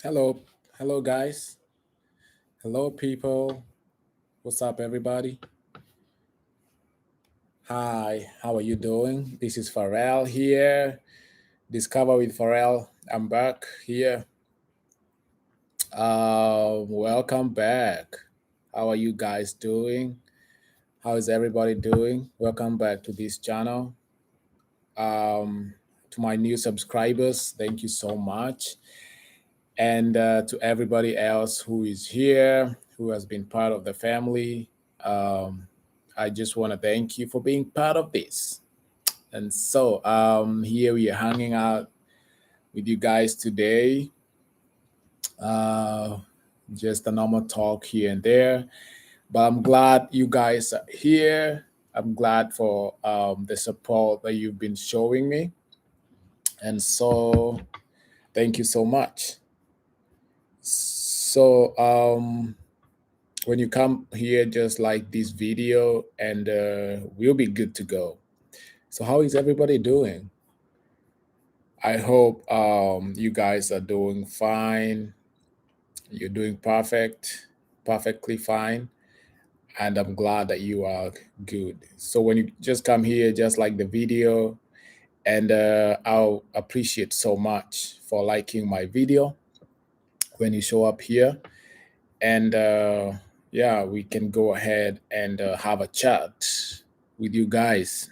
Hello, hello guys. Hello people. What's up everybody? Hi, how are you doing? This is Farrell here. Discover with Farrell. I'm back here. Welcome back. How are you guys doing? How is everybody doing? Welcome back to this channel. Um, to my new subscribers, thank you so much. And to everybody else who is here, who has been part of the family, um, I just want to thank you for being part of this. And so here we are hanging out with you guys today. Uh, just a normal talk here and there. But I'm glad you guys are here. I'm glad for the support that you've been showing me. And so thank you so much. So when you come here, just like this video, and we'll be good to go. So, how is everybody doing? I hope you guys are doing fine. You're doing perfectly fine. And I'm glad that you are good. So, when you just come here, just like the video, and I'll appreciate so much for liking my video when you show up here. And yeah, we can go ahead and have a chat with you guys.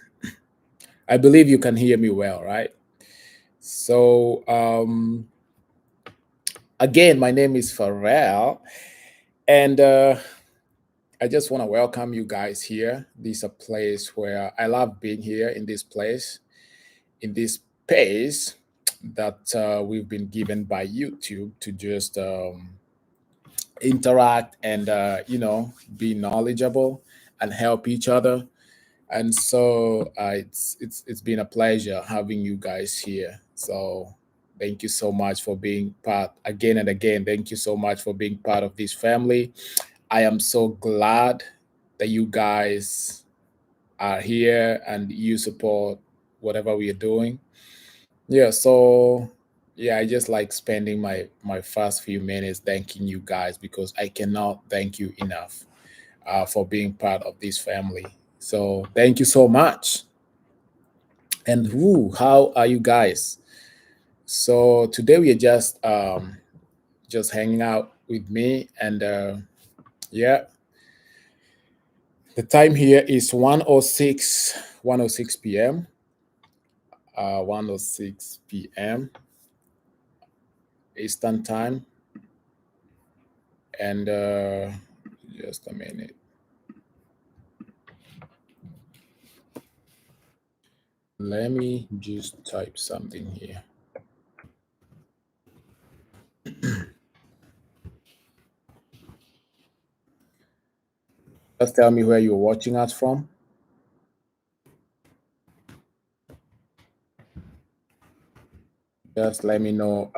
I believe you can hear me well, right? So, again, my name is Farrell, and I just want to welcome you guys here. This is a place where I love being here in this place, in this space that we've been given by YouTube to just interact and, be knowledgeable and help each other. And so it's been a pleasure having you guys here. So thank you so much for being part again and again. Thank you so much for being part of this family. I am so glad that you guys are here and you support whatever we are doing. Yeah, so yeah, I just like spending my first few minutes thanking you guys because I cannot thank you enough for being part of this family. So thank you so much. And who? How are you guys? So today we are just hanging out with me, and yeah, the time here is 1:06 p.m. 1:06 p.m. Eastern time, and just a minute. Let me just type something here. Just tell me where you're watching us from. Just let me know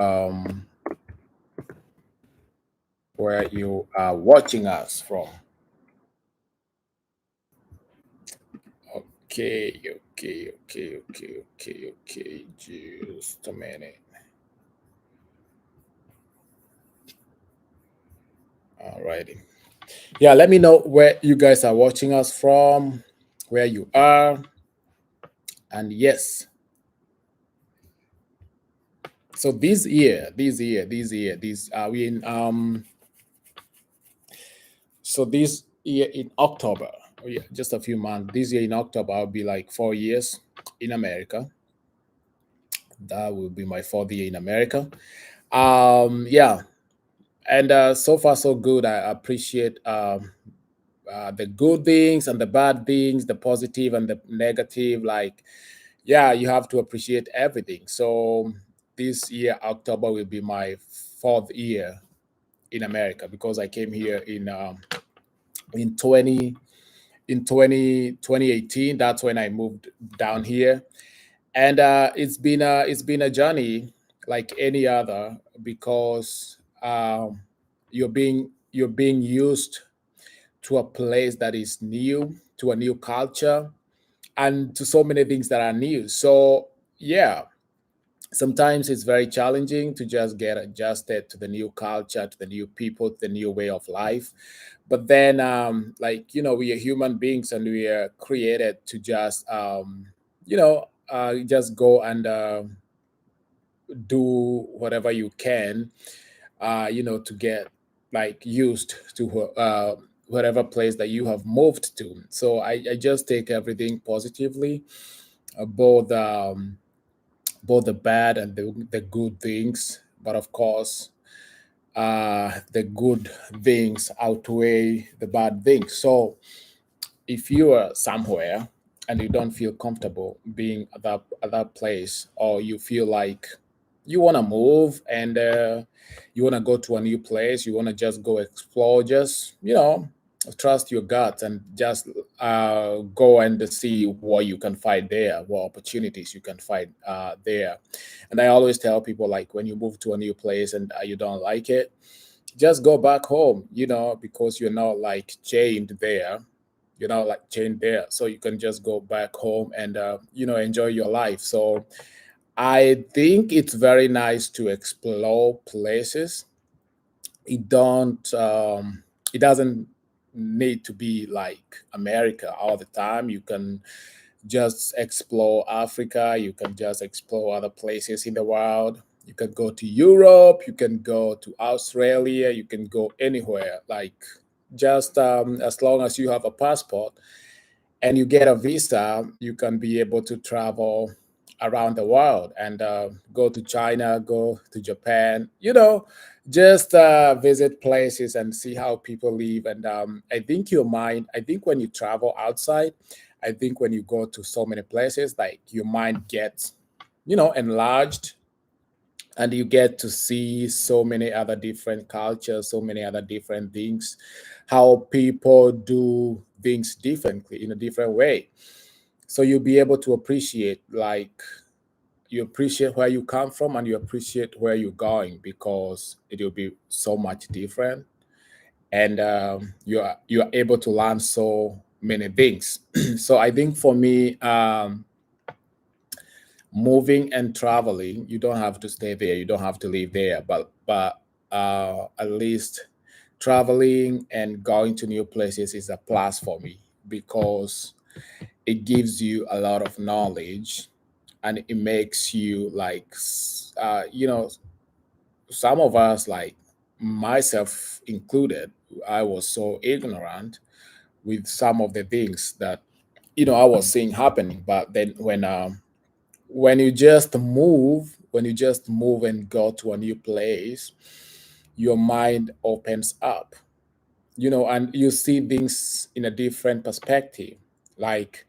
where you are watching us from. Okay. Just a minute. Alrighty. Yeah, let me know where you guys are watching us from, where you are, and yes. So this we in so this year in October. Oh yeah, just a few months. This year in October, I'll be like 4 years in America. That will be my fourth year in America. Yeah, and so far so good. I appreciate the good things and the bad things, the positive and the negative. Like, yeah, you have to appreciate everything. So this year, October will be my fourth year in America because I came here in 2018. That's when I moved down here, and it's been a journey like any other because you're being used to a place that is new, to a new culture, and to so many things that are new. So yeah, sometimes it's very challenging to just get adjusted to the new culture, to the new people, to the new way of life. But then, like, we are human beings and we are created to just, just go and do whatever you can, to get like used to whatever place that you have moved to. So I just take everything positively, both both the bad and the good things. But of course, the good things outweigh the bad things. So if you are somewhere and you don't feel comfortable being at that place, or you feel like you want to move and you want to go to a new place, you want to just go explore, just trust your gut and just go and see what you can find there, what opportunities you can find there. And I always tell people, like, when you move to a new place and you don't like it, just go back home, because you're not like chained there. You're not like chained there, so you can just go back home and enjoy your life. So I think it's very nice to explore places. It don't it doesn't need to be like America all the time. You can just explore Africa, you can just explore other places in the world. You can go to Europe, you can go to Australia, you can go anywhere. Like, just as long as you have a passport and you get a visa, you can be able to travel around the world and go to China, go to Japan, just visit places and see how people live. And I think your mind, I think when you travel outside, I think when you go to so many places, like, your mind gets, enlarged, and you get to see so many other different cultures, so many other different things, how people do things differently in a different way. So you'll be able to appreciate, like, you appreciate where you come from and you appreciate where you're going, because it will be so much different. And you are able to learn so many things. So I think for me, moving and traveling, you don't have to stay there, you don't have to live there, but at least traveling and going to new places is a plus for me, because it gives you a lot of knowledge, and it makes you like some of us, like myself included, I was so ignorant with some of the things that I was seeing happening. But then when you just move and go to a new place, your mind opens up, and you see things in a different perspective. Like,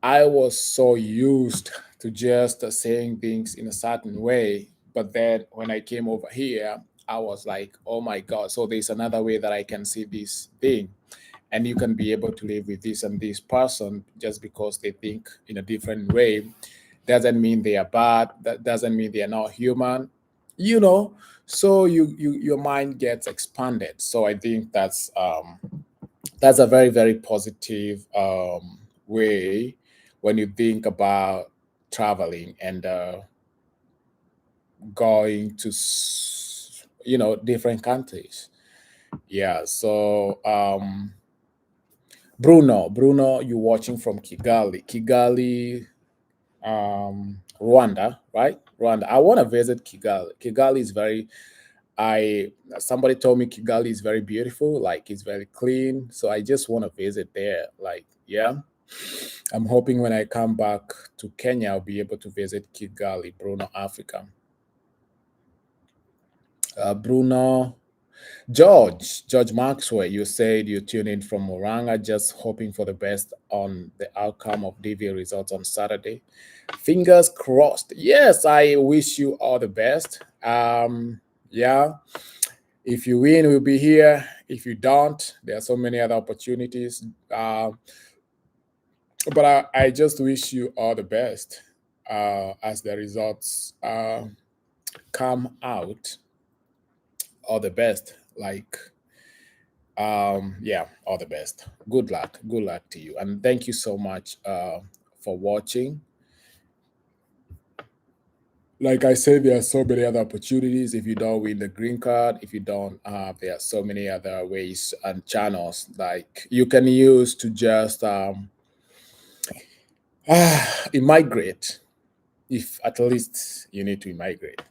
I was so used to just saying things in a certain way, but then when I came over here, I was like, oh my god, so there's another way that I can see this thing. And you can be able to live with this and this person just because they think in a different way. Doesn't mean they are bad, that doesn't mean they are not human, you know so your mind gets expanded. So I think that's a very, very positive way when you think about traveling and going to different countries. Yeah. So Bruno, you watching from Kigali, Rwanda, right? Rwanda. I want to visit Kigali. Kigali is very. I Somebody told me Kigali is very beautiful, like it's very clean. So I just want to visit there. Like, yeah, I'm hoping when I come back to Kenya, I'll be able to visit Kigali, Bruno, Africa. Bruno, George Maxwell, you said you tuned in from Moranga, just hoping for the best on the outcome of DV results on Saturday. Fingers crossed. Yes, I wish you all the best. Yeah, if you win, we'll be here. If you don't, there are so many other opportunities. But I just wish you all the best as the results come out. All the best. Like, yeah, all the best. Good luck. Good luck to you. And thank you so much for watching. like I said, there are so many other opportunities. If you don't win the green card, if you don't there are so many other ways and channels like you can use to just immigrate. If at least you need to immigrate,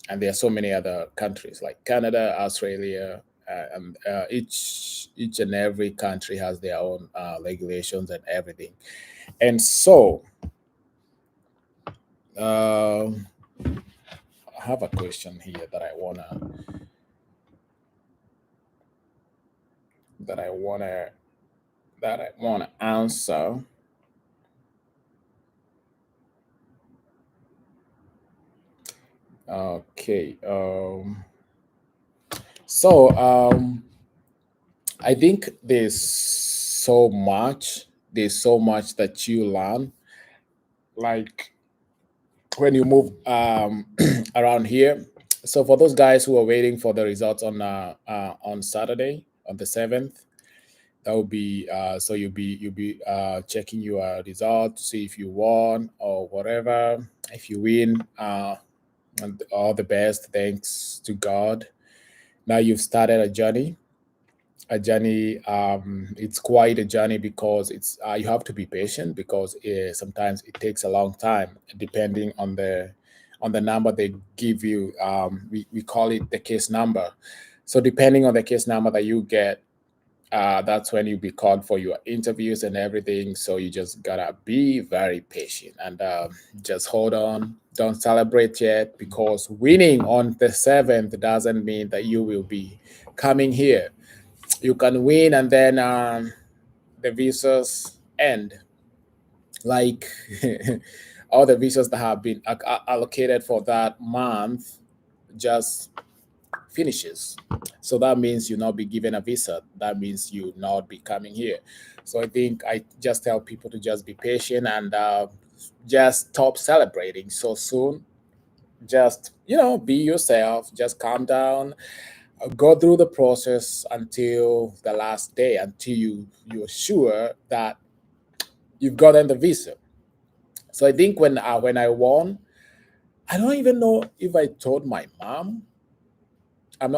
and there are so many other countries like Canada, Australia, and each and every country has their own regulations and everything. And so, um, I have a question here that I wanna that I wanna answer. Okay. So I think there's so much that you learn, like when you move around here. So for those guys who are waiting for the results on Saturday on the 7th, that will be so you'll be checking your result to see if you won or whatever. If you win, and all the best. Thanks to God. Now you've started a journey. It's quite a journey because it's you have to be patient because sometimes it takes a long time depending on the number they give you. We call it the case number. So depending on the case number that you get, that's when you'll be called for your interviews and everything. So you just gotta be very patient and just hold on. Don't celebrate yet because winning on the 7th doesn't mean that you will be coming here. You can win and then the visas end. Like all the visas that have been allocated for that month just finishes. So that means you'll not be given a visa. That means you'll not be coming here. So I think I just tell people to just be patient and just stop celebrating so soon. Just, be yourself, just calm down, go through the process until the last day, until you're sure that you've gotten the visa. So I think when I won, I don't even know if I told my mom. I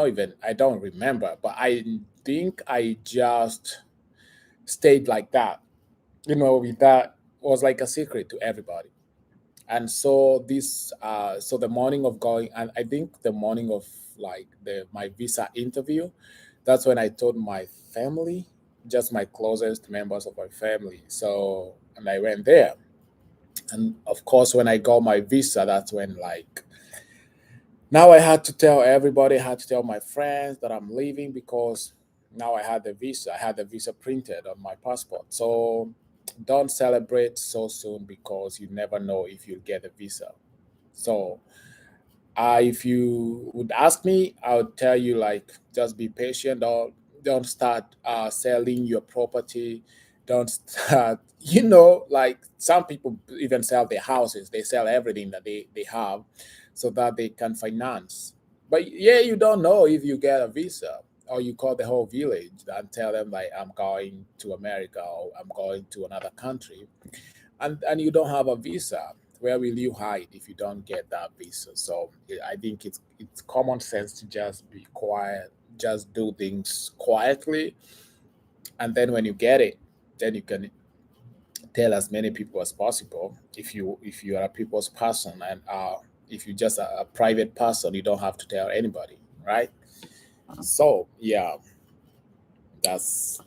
don't remember, but I think I just stayed like that. With that was like a secret to everybody. And so the morning of going, and I think the morning of like the my visa interview, that's when I told my family, just my closest members of my family. So, and I went there. And of course, when I got my visa, that's when like now I had to tell everybody, I had to tell my friends that I'm leaving because now I had the visa. I had the visa printed on my passport. So don't celebrate so soon because you never know if you'll get a visa. So if you would ask me, I would tell you like just be patient. Don't start selling your property. Don't start. Like some people even sell their houses. They sell everything that they have, so that they can finance. But yeah, you don't know if you get a visa. Or you call the whole village and tell them like I'm going to America or I'm going to another country, and you don't have a visa. Where will you hide if you don't get that visa? So I think it's common sense to just be quiet, just do things quietly, and then when you get it, then you can tell as many people as possible. If you are a people's person, and if you're just a private person, you don't have to tell anybody, right? So yeah, that's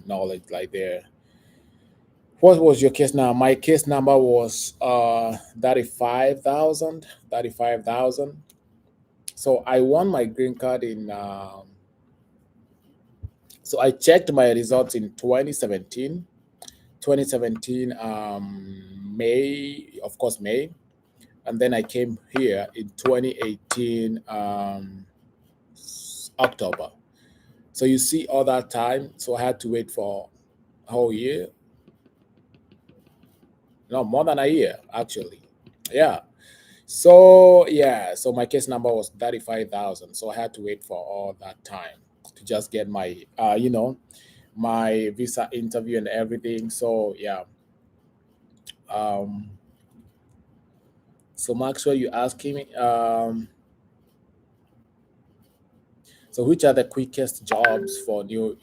knowledge like there. What was your case now? My case number was 35,000. 35,000. So I won my green card in so I checked my results in 2017. 2017 May, of course May, and then I came here in 2018 October. So you see all that time. So I had to wait for a whole year. No, more than a year actually. Yeah. So yeah, so my case number was 35,000. So I had to wait for all that time to just get my my visa interview and everything. So yeah. Um So Maxwell, you asking me, so which are the quickest jobs for new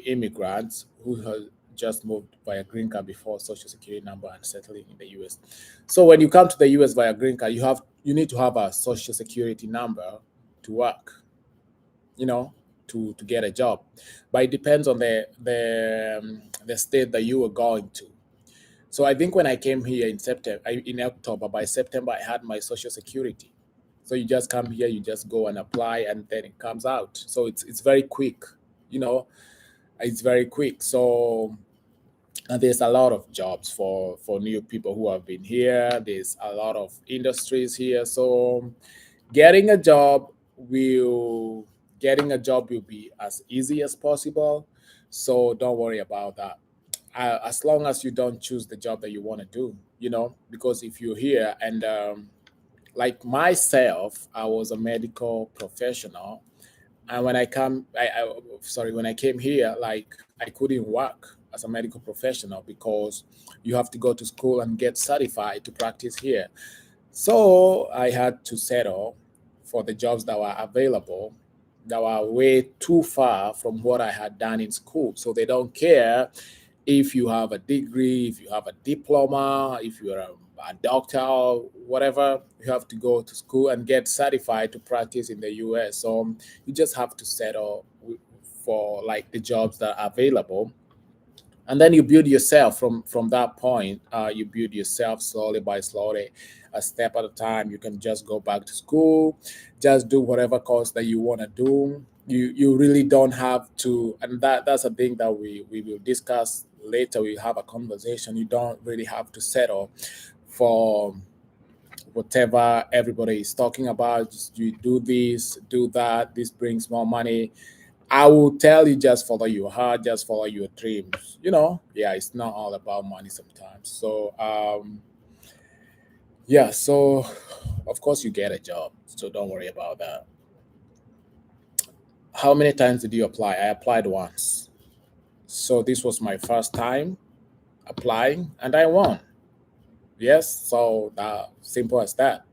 immigrants who have just moved via green card before social security number and settling in the US? So when you come to the US via green card, you need to have a social security number to work, you know, to get a job. But it depends on the state that you are going to. So I think when I came here in in October, by September I had my social security. So you just come here, you just go and apply, and then it comes out. So it's very quick, you know, it's very quick. So and there's a lot of jobs for new people who have been here. There's a lot of industries here. So getting a job will getting a job will be as easy as possible. So don't worry about that. As long as you don't choose the job that you want to do, you know, because if you're here and like myself, I was a medical professional, and when I came here, like I couldn't work as a medical professional because you have to go to school and get certified to practice here. So I had to settle for the jobs that were available that were way too far from what I had done in school. So they don't care if you have a degree, if you have a diploma, if you're a doctor or whatever, you have to go to school and get certified to practice in the US. So you just have to settle for like the jobs that are available, and then you build yourself from that point. You build yourself slowly by slowly, a step at a time. You can just go back to school, just do whatever course that you want to do. You really don't have to, and that's a thing that we will discuss later. We have a conversation. You don't really have to settle for whatever everybody is talking about. Just you do this, do that. This brings more money. I will tell you, just follow your heart, just follow your dreams. You know, yeah, it's not all about money sometimes. So, yeah, so of course you get a job, so don't worry about that. How many times did you apply? I applied once. So this was my first time applying, and I won. Yes, so simple as that.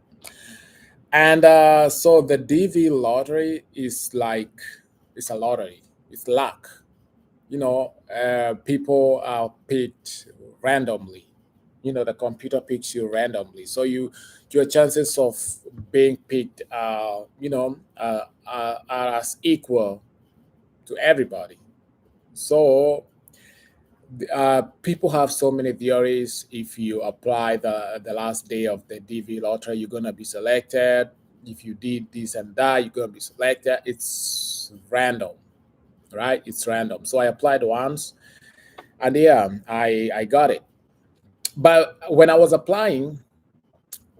And so the DV lottery is like it's a lottery. It's luck. You know, people are picked randomly. You know, the computer picks you randomly, so your chances of being picked, are as equal to everybody. So people have so many theories. If you apply the last day of the DV lottery, you're gonna be selected. If you did this and that, you're gonna be selected. It's random, right? It's random. So I applied once, and yeah, I got it. But when I was applying,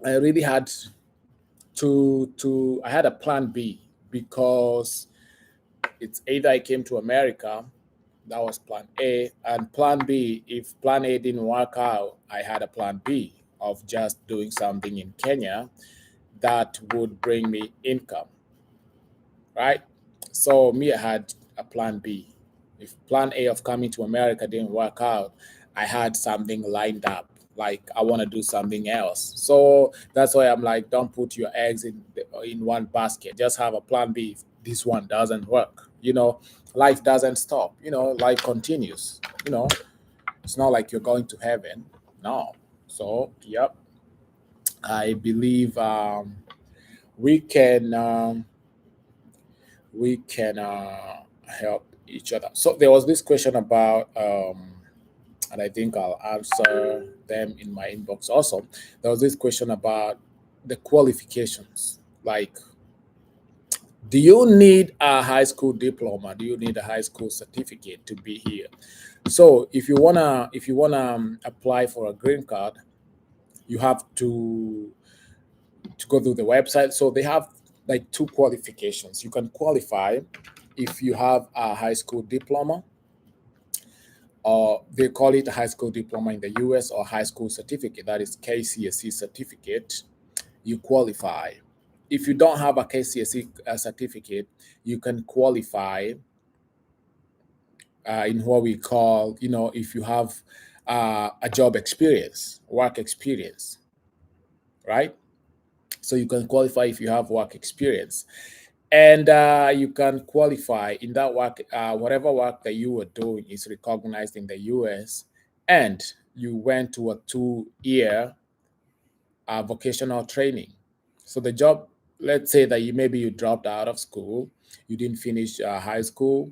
I really had to I had a plan B, because it's either I came to America, that was plan A, and plan B, if plan A didn't work out, I had a plan B of just doing something in Kenya that would bring me income, right? So me, I had a plan B. If plan A of coming to America didn't work out, I had something lined up. Like I want to do something else. So that's why I'm like, don't put your eggs in one basket. Just have a plan B if this one doesn't work. You know, life doesn't stop. You know, life continues. You know, it's not like you're going to heaven. No. So yep, I believe we can. Help each other. So there was this question about, and I think I'll answer them in my inbox also. There was this question about the qualifications. Like, do you need a high school diploma? Do you need a high school certificate to be here? So if you wanna apply for a green card, you have to go through the website. So they have like two qualifications. You can qualify if you have a high school diploma, or they call it a high school diploma in the US, or high school certificate, that is KCSE certificate. You qualify. If you don't have a KCSE certificate, you can qualify in what we call, if you have a job experience, work experience, right? So you can qualify if you have work experience, and you can qualify in that work. Whatever work that you were doing is recognized in the US, and you went to a 2 year vocational training. So the job, let's say that you dropped out of school, you didn't finish high school,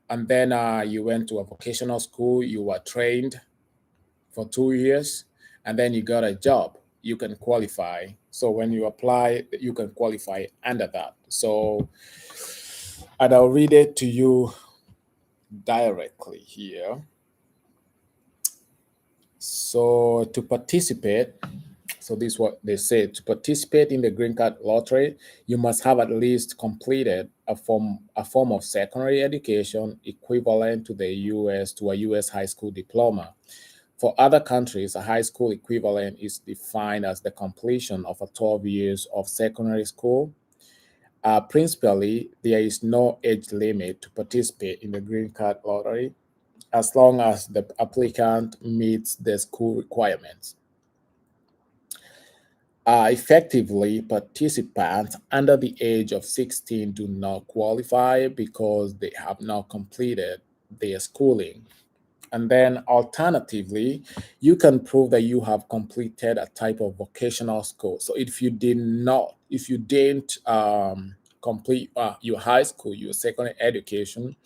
and then you went to a vocational school, you were trained for 2 years, and then you got a job. You can qualify. So when you apply, you can qualify under that. So, and I'll read it to you directly here. So to participate, so this is what they say: to participate in the green card lottery, you must have at least completed a form of secondary education equivalent to the US to a US high school diploma. For other countries, a high school equivalent is defined as the completion of a 12 years of secondary school. Principally, there is no age limit to participate in the green card lottery as long as the applicant meets the school requirements. Effectively, participants under the age of 16 do not qualify because they have not completed their schooling. And then alternatively, you can prove that you have completed a type of vocational school. So if you didn't complete your high school, your secondary education,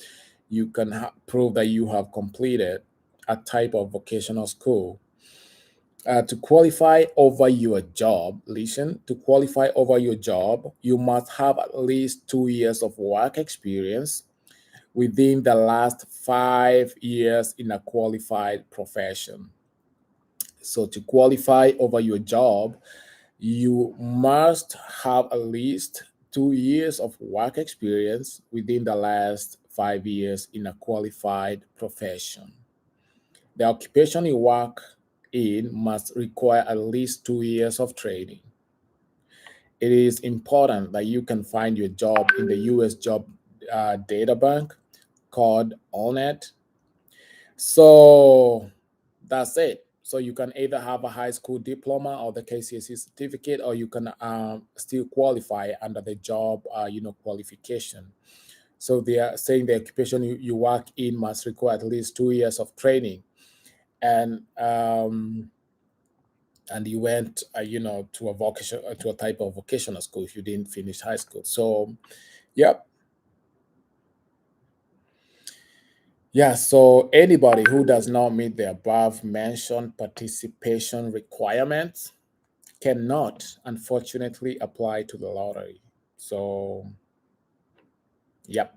you can prove that you have completed a type of vocational school. To qualify over your job, listen, to qualify over your job, you must have at least 2 years of work experience within the last 5 years in a qualified profession. So to qualify over your job, you must have at least 2 years of work experience within the last 5 years in a qualified profession. The occupation you work in must require at least 2 years of training. It is important that you can find your job in the US job data bank called ONET. So that's it. So you can either have a high school diploma or the KCSE certificate, or you can still qualify under the job, qualification. So they are saying the occupation you work in must require at least 2 years of training, and you went, to to a type of vocational school if you didn't finish high school. So, yep. Yeah, so anybody who does not meet the above mentioned participation requirements cannot, unfortunately, apply to the lottery. So, yep.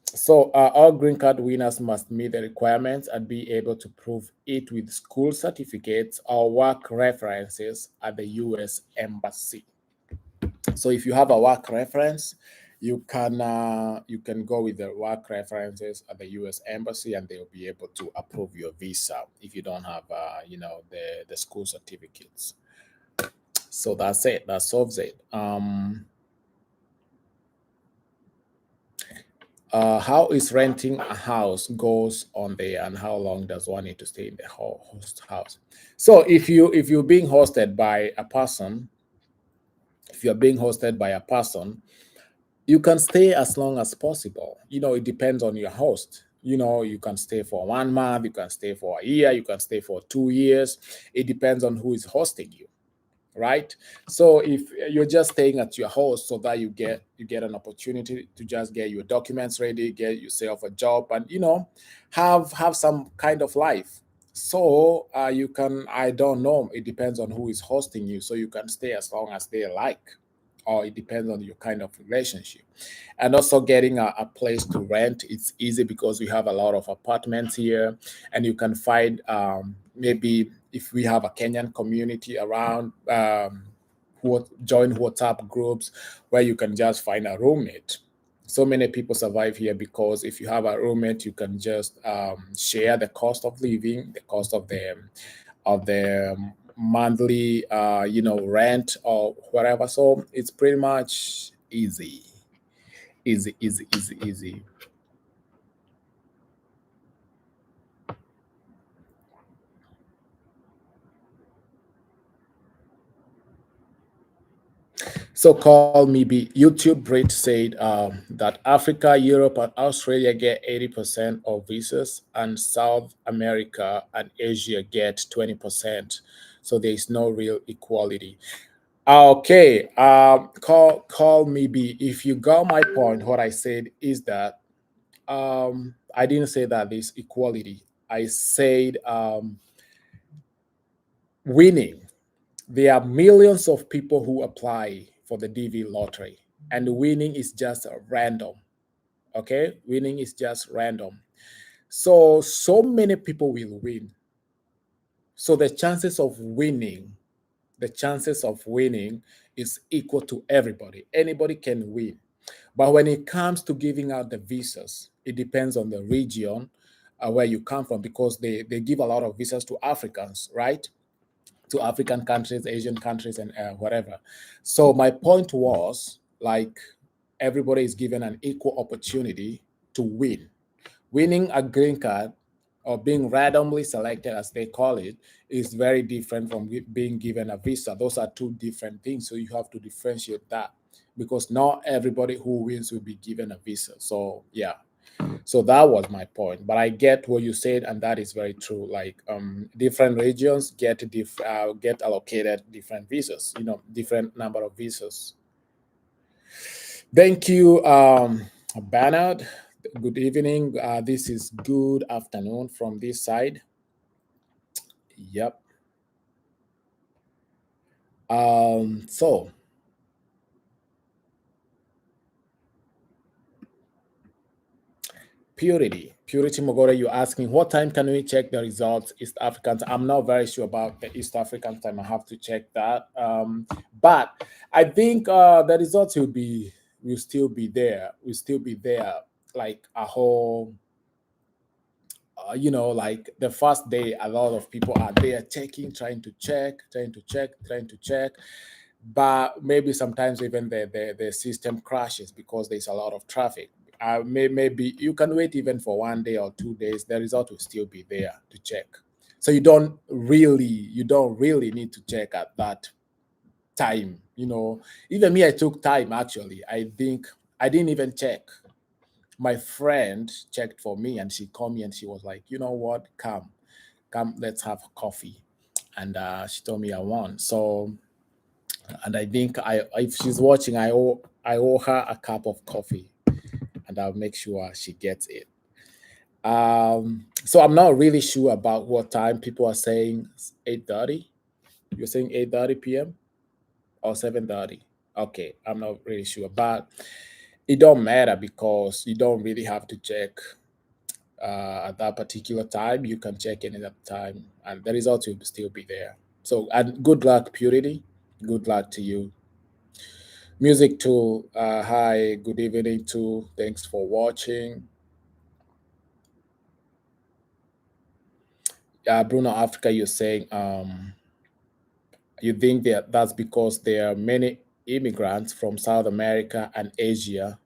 So, all green card winners must meet the requirements and be able to prove it with school certificates or work references at the US Embassy. So, if you have a work reference, you can go with the work references at the U.S. Embassy, and they'll be able to approve your visa if you don't have the school certificates. So that's it. That solves it. How is renting a house goes on there, and how long does one need to stay in the host house? So if you're being hosted by a person, if you're being hosted by a person, you can stay as long as possible. It depends on your host. You can stay for 1 month, you can stay for a year, you can stay for 2 years. It depends on who is hosting you, right? So if you're just staying at your house, so that you get an opportunity to just get your documents ready, get yourself a job, and have some kind of life. So you can, I don't know, it depends on who is hosting you, so you can stay as long as they like, or it depends on your kind of relationship. And also getting a place to rent, it's easy because we have a lot of apartments here, and you can find, maybe if we have a Kenyan community around, who join WhatsApp groups where you can just find a roommate. So many people survive here because if you have a roommate, you can just share the cost of living, the cost of the monthly, rent or whatever. So it's pretty much easy, easy, easy, easy, easy. So call me be YouTube Brit said that Africa, Europe, and Australia get 80% of visas, and South America and Asia get 20%. So there is no real equality. Okay, call me be. If you got my point, what I said is that I didn't say that there's equality. I said winning. There are millions of people who apply for the DV lottery, and winning is just random. Okay, winning is just random. So many people will win. So the chances of winning is equal to everybody. Anybody can win. But when it comes to giving out the visas, it depends on the region where you come from, because they give a lot of visas to Africans, right? To African countries, Asian countries, and whatever. So my point was like everybody is given an equal opportunity to win. Winning a green card or being randomly selected, as they call it, is very different from being given a visa. Those are two different things. So you have to differentiate that, because not everybody who wins will be given a visa. So yeah, so that was my point. But I get what you said, and that is very true. Like different regions get allocated different visas. You know, different number of visas. Thank you, Bernard. Good evening. This is good afternoon from this side. Yep. So Purity Mogore, you're asking what time can we check the results East African time? I'm not very sure about the East African time. I have to check that. But I think the results will still be there. Will still be there like a whole like the first day, a lot of people are there checking, trying to check. But maybe sometimes even the system crashes because there's a lot of traffic. Maybe you can wait even for 1 day or 2 days. The result will still be there to check. So you don't really need to check at that time. Even me, I took time actually. I think I didn't even check. My friend checked for me, and she called me and she was like, you know what, come, let's have coffee. And she told me I won. So, and I think if she's watching, I owe her a cup of coffee, and I'll make sure she gets it. So I'm not really sure about what time people are saying. 8:30. You're saying 8:30 p.m. or 7:30. Okay, I'm not really sure, but it don't matter because you don't really have to check at that particular time. You can check any other time, and the results will still be there. So, and good luck, Purity. Good luck to you. Music too. Hi, good evening too. Thanks for watching. Bruno Africa, you're saying you think that's because there are many immigrants from South America and Asia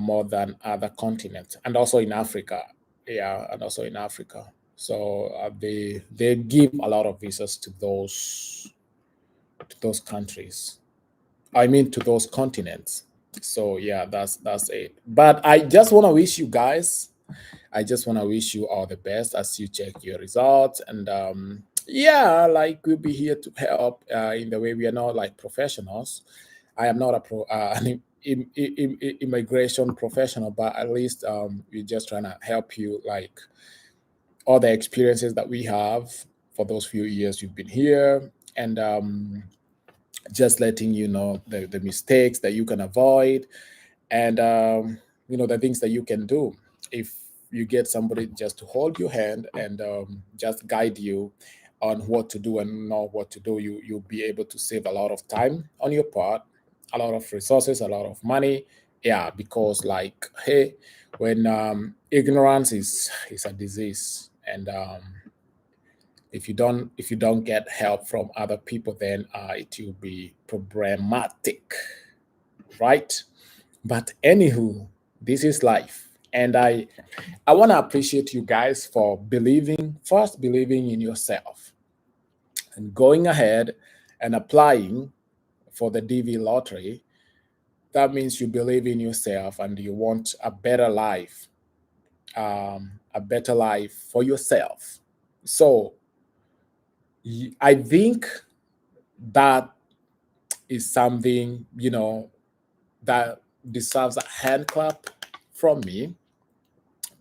more than other continents, and also in Africa. Yeah, and also in Africa. So they give a lot of visas to those countries. I mean, to those continents. So yeah, that's it. But I just want to wish you guys. I just want to wish you all the best as you check your results. And yeah, like we'll be here to help in the way we are not like professionals. I am not an immigration professional, but at least we're just trying to help you, like all the experiences that we have for those few years you've been here, and just letting you know the mistakes that you can avoid, and the things that you can do if you get somebody just to hold your hand and just guide you on what to do and not what to do. You'll be able to save a lot of time on your part, a lot of resources, a lot of money. Yeah, because like, hey, when ignorance is a disease, and if you don't get help from other people, then it will be problematic, right? But anywho, this is life. And I want to appreciate you guys for believing in yourself and going ahead and applying for the DV lottery, that means you believe in yourself and you want a better life for yourself. So I think that is something, that deserves a hand clap from me,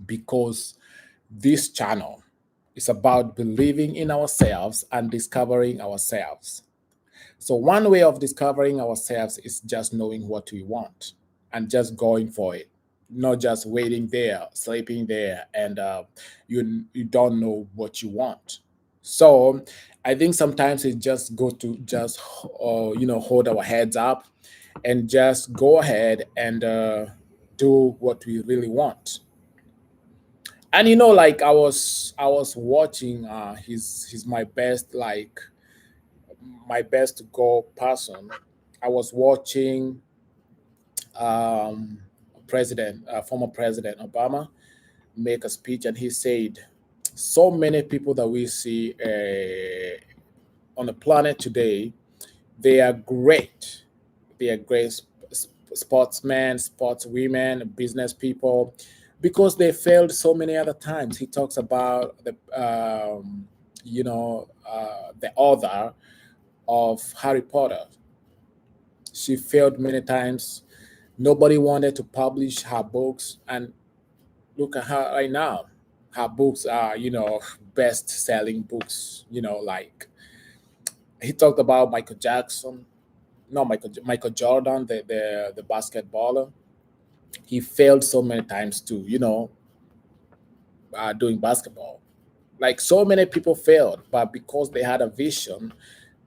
because this channel is about believing in ourselves and discovering ourselves. So, one way of discovering ourselves is just knowing what we want and just going for it, not just waiting there, sleeping there, and you don't know what you want. So, I think sometimes it's just go to just hold our heads up and just go ahead and do what we really want. And like I was watching he's my best to go person. I was watching um, former President Obama make a speech, and he said, "So many people that we see on the planet today, they are great. They are great sportsmen, sportswomen, business people, because they failed so many other times." He talks about the author of Harry Potter. She failed many times. Nobody wanted to publish her books, and look at her right now. Her books are, best-selling books. Like he talked about Michael Jackson, no, Michael Jordan, the basketballer. He failed so many times too. Doing basketball. Like so many people failed, but because they had a vision,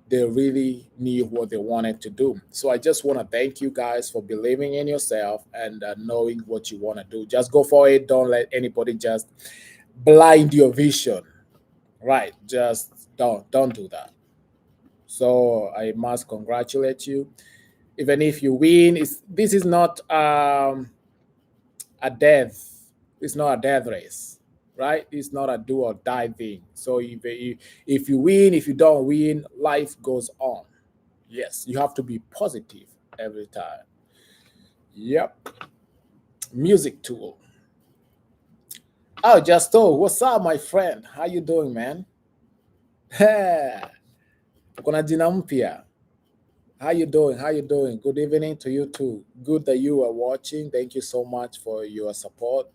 they really knew what they wanted to do. So I just want to thank you guys for believing in yourself and knowing what you want to do. Just go for it. Don't let anybody just blind your vision. Right? Just don't do that. So I must congratulate you. Even if you win, this is not a death. It's not a death race, right? It's not a do or die thing. So if you win, if you don't win, life goes on. Yes, you have to be positive every time. Yep. Music tool. Oh, Justo, what's up, my friend? How you doing, man? Kuna jina mpya. How you doing? How you doing? Good evening to you too. Good that you are watching. Thank you so much for your support.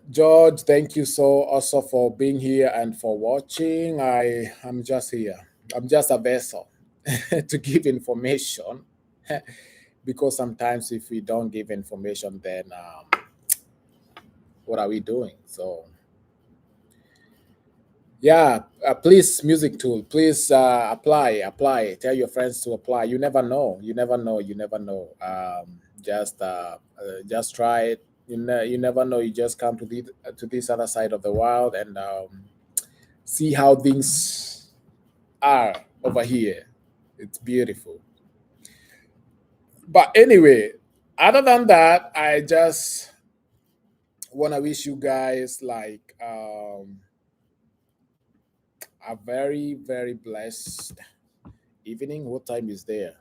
George, thank you so also for being here and for watching. I'm just here. I'm just a vessel to give information because sometimes if we don't give information, then what are we doing? So yeah, please, music tool, please apply. Tell your friends to apply. You never know. You never know. You never know. Just try it. You never know. You just come to this other side of the world and see how things are over here. It's beautiful. But anyway, other than that, I just want to wish you guys like a very, very blessed evening. What time is there?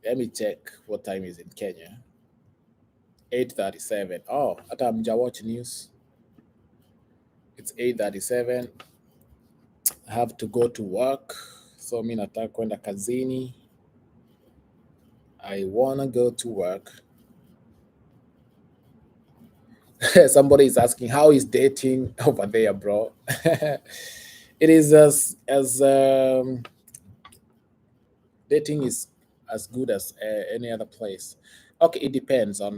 Let me check what time is in Kenya. 8:37. Oh, hata mja watch news. It's 8:37. I have to go to work. So mi nataka kwenda kazini. I wanna go to work. Somebody is asking, how is dating over there, bro? It is as dating is as good as any other place. Okay, it depends on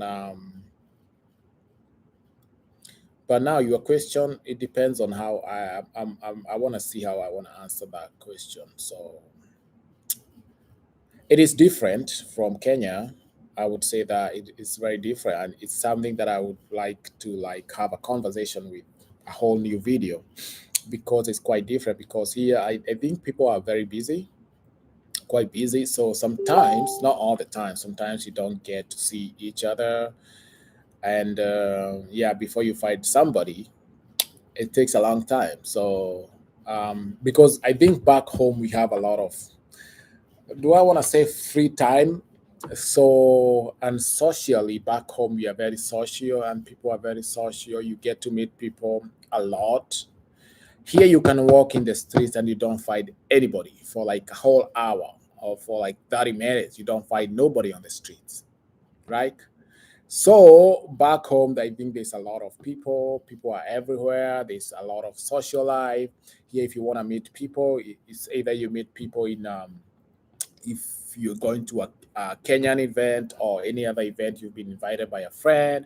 but now your question, it depends on how I want to see how I want to answer that question. So it is different from Kenya. I would say that it is very different, and it's something that I would like to like have a conversation with a whole new video, because it's quite different. Because here, I think people are very busy, quite busy. So sometimes, not all the time, sometimes you don't get to see each other. And yeah, before you find somebody, it takes a long time. So because I think back home we have a lot of, do I want to say free time? So, and socially back home we are very social and people are very social. You get to meet people a lot. Here you can walk in the streets and you don't find anybody for like a whole hour or for like 30 minutes. You don't find nobody on the streets, right? So back home, I think there's a lot of people. People are everywhere. There's a lot of social life. Here, if you want to meet people, it's either you meet people in if you're going to a Kenyan event or any other event, you've been invited by a friend,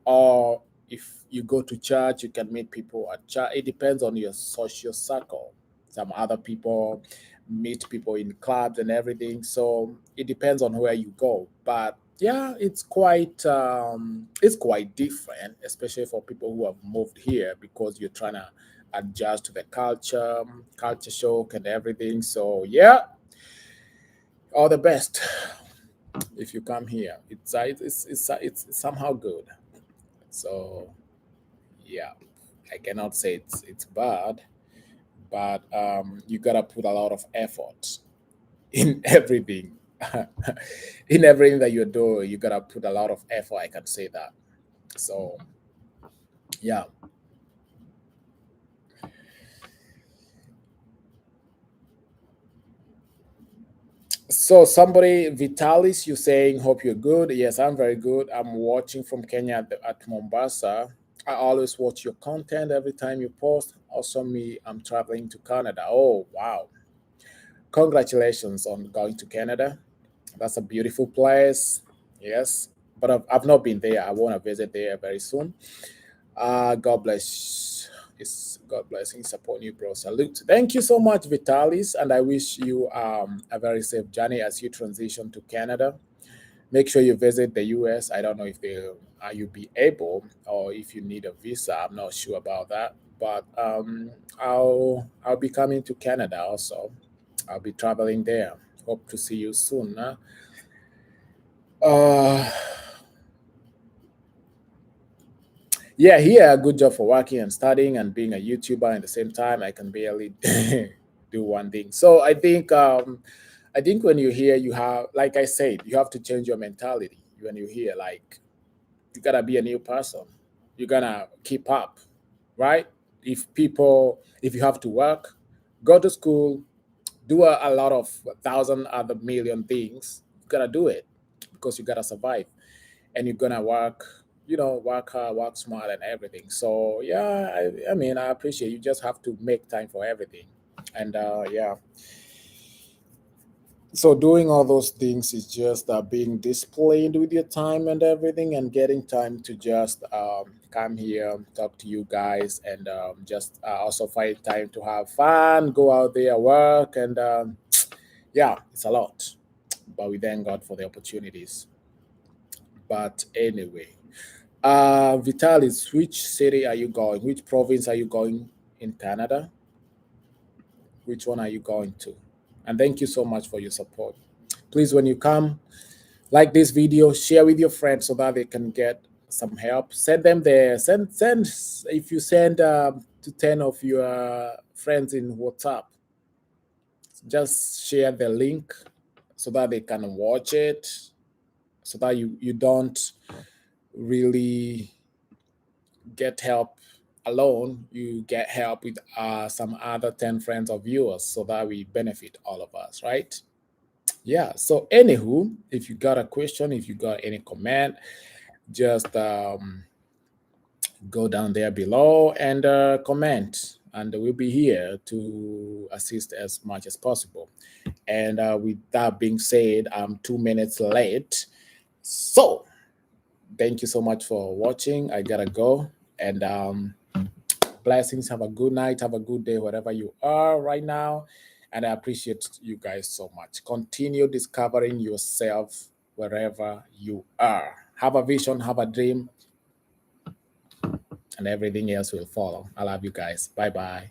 or if you go to church, you can meet people at church. It depends on your social circle. Some other people meet people in clubs and everything. So it depends on where you go. But yeah, it's quite different, especially for people who have moved here because you're trying to adjust to the culture shock and everything. So yeah, all the best if you come here. It's somehow good. So yeah, I cannot say it's bad, but you gotta put a lot of effort in everything. In everything that you're doing, you gotta put a lot of effort. I can say that. So yeah. So somebody, Vitalis, you saying hope you're good. Yes, I'm very good. I'm watching from Kenya at Mombasa. I always watch your content every time you post. Also, me, I'm traveling to Canada. Oh wow! Congratulations on going to Canada. That's a beautiful place. Yes, but I've not been there. I want to visit there very soon. God bless. Is God blessing support you, bro. Salute. Thank you so much, Vitalis, and I wish you a very safe journey as you transition to Canada. Make sure you visit the US. I don't know if they are you be able or if you need a visa. I'm not sure about that, but I'll be coming to Canada also. I'll be traveling there. Hope to see you soon. Huh? Uh, yeah, here, good job for working and studying and being a YouTuber at the same time. I can barely do one thing. So I think when you're here, you have, like I said, you have to change your mentality. When you're here, like you gotta be a new person. You're gonna keep up, right? If you have to work, go to school, do a lot of 1,000 other million things, you gotta do it because you gotta survive and you're gonna work, work hard, work smart and everything. So yeah, I mean, I appreciate you just have to make time for everything. And yeah, so doing all those things is just being disciplined with your time and everything and getting time to just come here, talk to you guys, and just also find time to have fun, go out there, work, and yeah, it's a lot, but we thank God for the opportunities. But anyway, Vitalis, which city are you going? Which province are you going in Canada? Which one are you going to? And thank you so much for your support. Please, when you come, like this video, share with your friends so that they can get some help. Send them there. Send if you send to 10 of your friends in WhatsApp, just share the link so that they can watch it, so that you don't really get help alone. You get help with some other 10 friends or viewers so that we benefit all of us, right? Yeah. So, anywho, if you got a question, if you got any comment, just go down there below and comment. And we'll be here to assist as much as possible. And with that being said, I'm 2 minutes late. So, thank you so much for watching. I gotta go. And blessings. Have a good night. Have a good day, wherever you are right now. And I appreciate you guys so much. Continue discovering yourself wherever you are. Have a vision, have a dream, and everything else will follow. I love you guys. Bye bye.